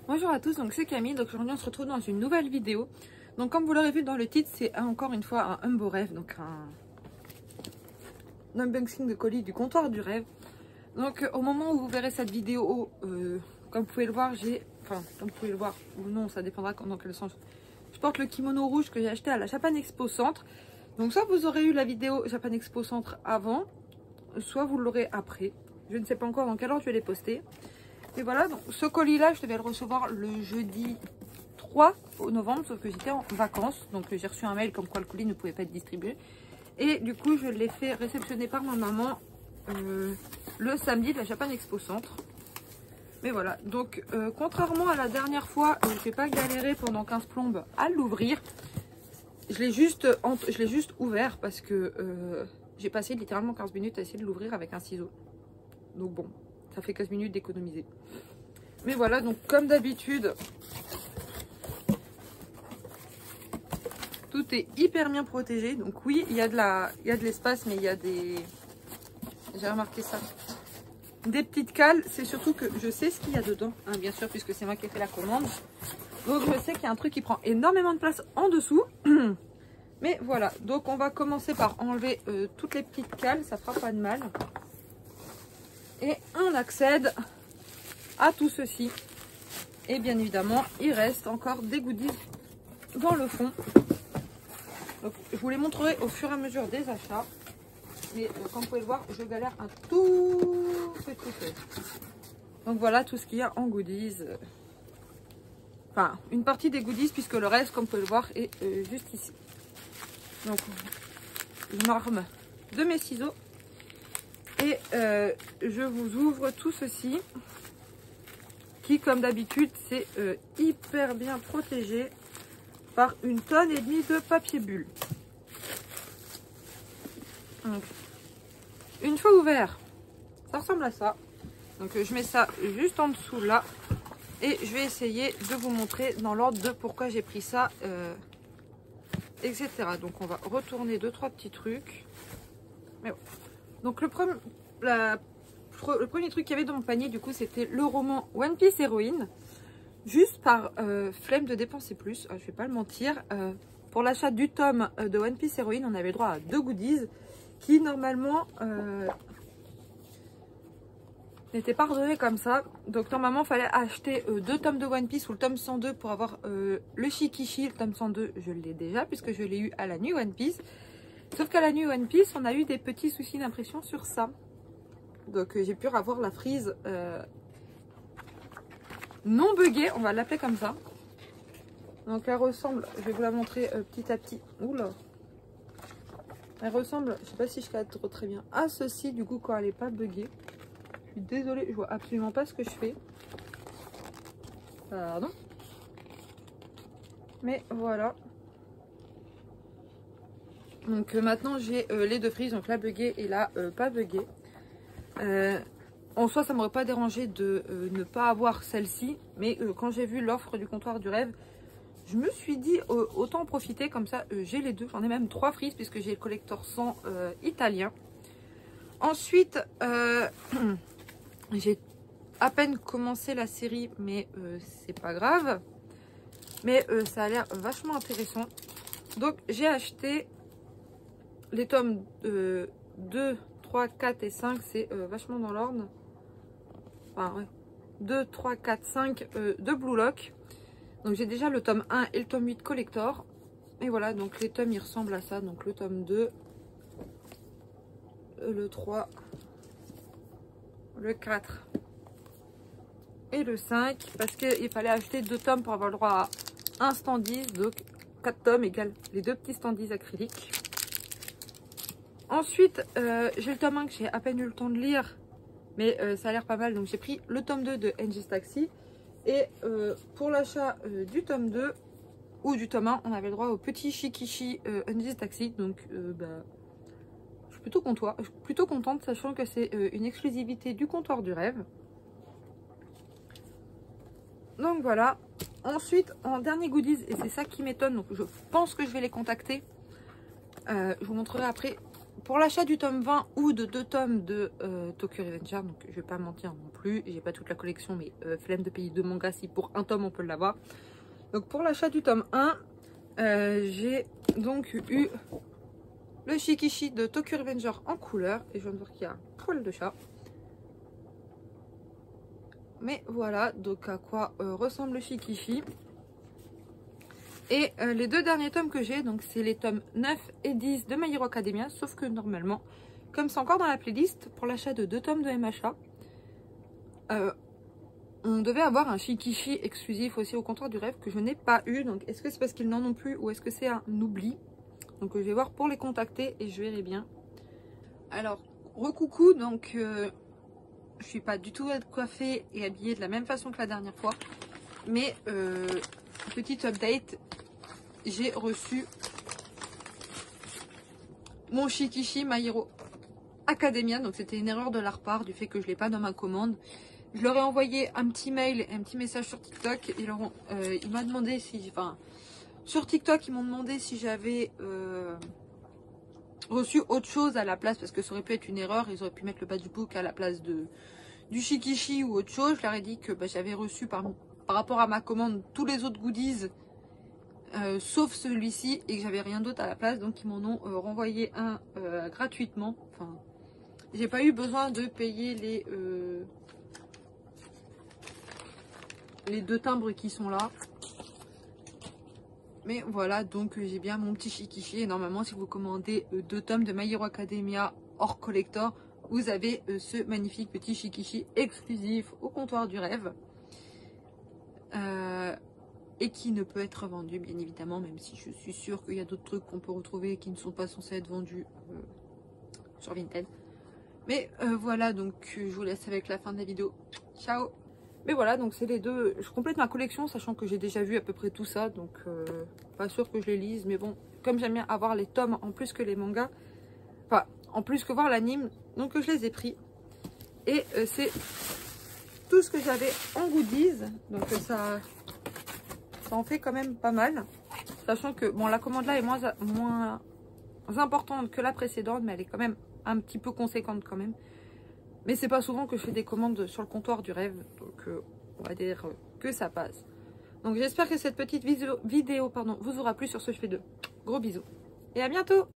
Bonjour à tous, donc c'est Camille, donc aujourd'hui on se retrouve dans une nouvelle vidéo. Donc comme vous l'aurez vu dans le titre, c'est encore une fois un Humbo Rêve, donc un unboxing de colis du comptoir du rêve. Donc au moment où vous verrez cette vidéo, comme vous pouvez le voir, comme vous pouvez le voir ou non, ça dépendra dans quel sens. Je porte le kimono rouge que j'ai acheté à la Japan Expo Centre. Donc soit vous aurez eu la vidéo Japan Expo Centre avant, soit vous l'aurez après. Je ne sais pas encore dans quelle ordre je vais les poster. Et voilà, donc ce colis-là, je devais le recevoir le jeudi 3 novembre, sauf que j'étais en vacances. Donc j'ai reçu un mail comme quoi le colis ne pouvait pas être distribué. Et du coup, je l'ai fait réceptionner par ma maman le samedi de la Japan Expo Centre. Mais voilà, donc contrairement à la dernière fois, je n'ai pas galéré pendant 15 plombes à l'ouvrir. Je l'ai juste ouvert parce que j'ai passé littéralement 15 minutes à essayer de l'ouvrir avec un ciseau. Donc bon, ça fait 15 minutes d'économiser. Mais voilà, donc comme d'habitude, tout est hyper bien protégé. Donc oui, il y a de l'espace, mais il y a des... J'ai remarqué ça. Des petites cales. C'est surtout que je sais ce qu'il y a dedans, hein, bien sûr, puisque c'est moi qui ai fait la commande. Donc je sais qu'il y a un truc qui prend énormément de place en dessous. Mais voilà, donc on va commencer par enlever toutes les petites cales, ça fera pas de mal. Et on accède à tout ceci. Et bien évidemment, il reste encore des goodies dans le fond. Donc, je vous les montrerai au fur et à mesure des achats. Mais comme vous pouvez le voir, je galère un tout petit peu. Donc voilà tout ce qu'il y a en goodies. Enfin, une partie des goodies puisque le reste, comme vous pouvez le voir, est juste ici. Donc, je m'arme de mes ciseaux. Et je vous ouvre tout ceci. Qui, comme d'habitude, c'est hyper bien protégé par 1,5 tonne de papier bulle. Donc, une fois ouvert, ça ressemble à ça. Donc je mets ça juste en dessous là. Et je vais essayer de vous montrer dans l'ordre de pourquoi j'ai pris ça, etc. Donc on va retourner 2-3 petits trucs. Mais bon. Donc le premier truc qu'il y avait dans mon panier, du coup, c'était le roman One Piece Héroïne. Juste par flemme de dépenser plus, je vais pas le mentir. Pour l'achat du tome de One Piece Héroïne, on avait droit à 2 goodies qui normalement n'étaient pas redonnés comme ça. Donc normalement, il fallait acheter 2 tomes de One Piece ou le tome 102 pour avoir le Shikishi. Le tome 102, je l'ai déjà puisque je l'ai eu à la nuit One Piece. Sauf qu'à la nuit One Piece, on a eu des petits soucis d'impression sur ça. Donc j'ai pu avoir la frise non buggée, on va l'appeler comme ça. Donc elle ressemble, je vais vous la montrer petit à petit. Oula. Elle ressemble, je sais pas si je cadre très bien, à ceci du coup quand elle n'est pas buggée. Je suis désolée, je vois absolument pas ce que je fais. Pardon. Mais voilà. Donc maintenant j'ai les 2 frises, donc la buggée et la pas buggée. En soi, ça m'aurait pas dérangé de ne pas avoir celle-ci, mais quand j'ai vu l'offre du comptoir du rêve, je me suis dit autant en profiter, comme ça j'ai les 2. J'en ai même 3 frises puisque j'ai le collector 100 italien. Ensuite, j'ai à peine commencé la série, mais c'est pas grave. Mais ça a l'air vachement intéressant. Donc j'ai acheté les tomes 2, 3, 4 et 5, c'est vachement dans l'ordre. Enfin, ouais. 2, 3, 4, 5 de Blue Lock. Donc j'ai déjà le tome 1 et le tome 8 collector. Et voilà, donc les tomes ils ressemblent à ça. Donc le tome 2, le 3, le 4 et le 5. Parce qu'il fallait acheter 2 tomes pour avoir le droit à un standees. Donc 4 tomes égale les 2 petits standees acryliques. Ensuite, j'ai le tome 1 que j'ai à peine eu le temps de lire. Mais ça a l'air pas mal. Donc j'ai pris le tome 2 de NG's Taxi. Et pour l'achat du tome 2 ou du tome 1, on avait le droit au petit Shikishi NG's Taxi. Donc je suis plutôt contente, sachant que c'est une exclusivité du comptoir du rêve. Donc voilà. Ensuite, en dernier goodies, et c'est ça qui m'étonne, donc je pense que je vais les contacter. Je vous montrerai après pour l'achat du tome 20 ou de 2 tomes de Tokyo Revenger, donc je vais pas mentir non plus, j'ai pas toute la collection, mais flemme de payer 2 mangas si pour un tome on peut l'avoir. Donc pour l'achat du tome 1, j'ai donc eu le Shikishi de Tokyo Revenger en couleur, et je viens de voir qu'il y a un poil de chat. Mais voilà, donc à quoi ressemble le Shikishi. Et les 2 derniers tomes que j'ai, donc c'est les tomes 9 et 10 de My Hero Academia, sauf que normalement, comme c'est encore dans la playlist, pour l'achat de 2 tomes de MHA, on devait avoir un Shikishi exclusif aussi au comptoir du rêve que je n'ai pas eu. Donc est-ce que c'est parce qu'ils n'en ont plus ou est-ce que c'est un oubli? Donc je vais voir pour les contacter et je verrai bien. Alors, recoucou, donc je suis pas du tout coiffée et habillée de la même façon que la dernière fois. Mais petite update, j'ai reçu mon Shikishi My Hero Academia. Donc c'était une erreur de leur part du fait que je l'ai pas dans ma commande. Je leur ai envoyé un petit mail et un petit message sur TikTok. Il m'a demandé si... Enfin, sur TikTok, ils m'ont demandé si j'avais reçu autre chose à la place. Parce que ça aurait pu être une erreur. Ils auraient pu mettre le bas du book à la place du Shikishi ou autre chose. Je leur ai dit que j'avais reçu par rapport à ma commande tous les autres goodies. Sauf celui-ci. Et que j'avais rien d'autre à la place. Donc ils m'en ont renvoyé un gratuitement. Enfin, j'ai pas eu besoin de payer les 2 timbres qui sont là. Mais voilà, donc j'ai bien mon petit Shikishi. Et normalement, si vous commandez 2 tomes de My Hero Academia hors collector, vous avez ce magnifique petit Shikishi exclusif au comptoir du rêve. Et qui ne peut être vendu, bien évidemment, même si je suis sûre qu'il y a d'autres trucs qu'on peut retrouver qui ne sont pas censés être vendus sur Vinted. Mais voilà, donc je vous laisse avec la fin de la vidéo. Ciao! Mais voilà, donc c'est les 2. Je complète ma collection, sachant que j'ai déjà vu à peu près tout ça. Donc, pas sûr que je les lise. Mais bon, comme j'aime bien avoir les tomes en plus que les mangas. Enfin, en plus que voir l'anime. Donc, je les ai pris. Et c'est tout ce que j'avais en goodies. Donc, ça en fait quand même pas mal. Sachant que, bon, la commande là est moins importante que la précédente. Mais elle est quand même un petit peu conséquente quand même. Mais c'est pas souvent que je fais des commandes sur le comptoir du rêve. Donc on va dire que ça passe. Donc j'espère que cette petite vidéo vous aura plu. Sur ce, je fais de gros bisous. Et à bientôt!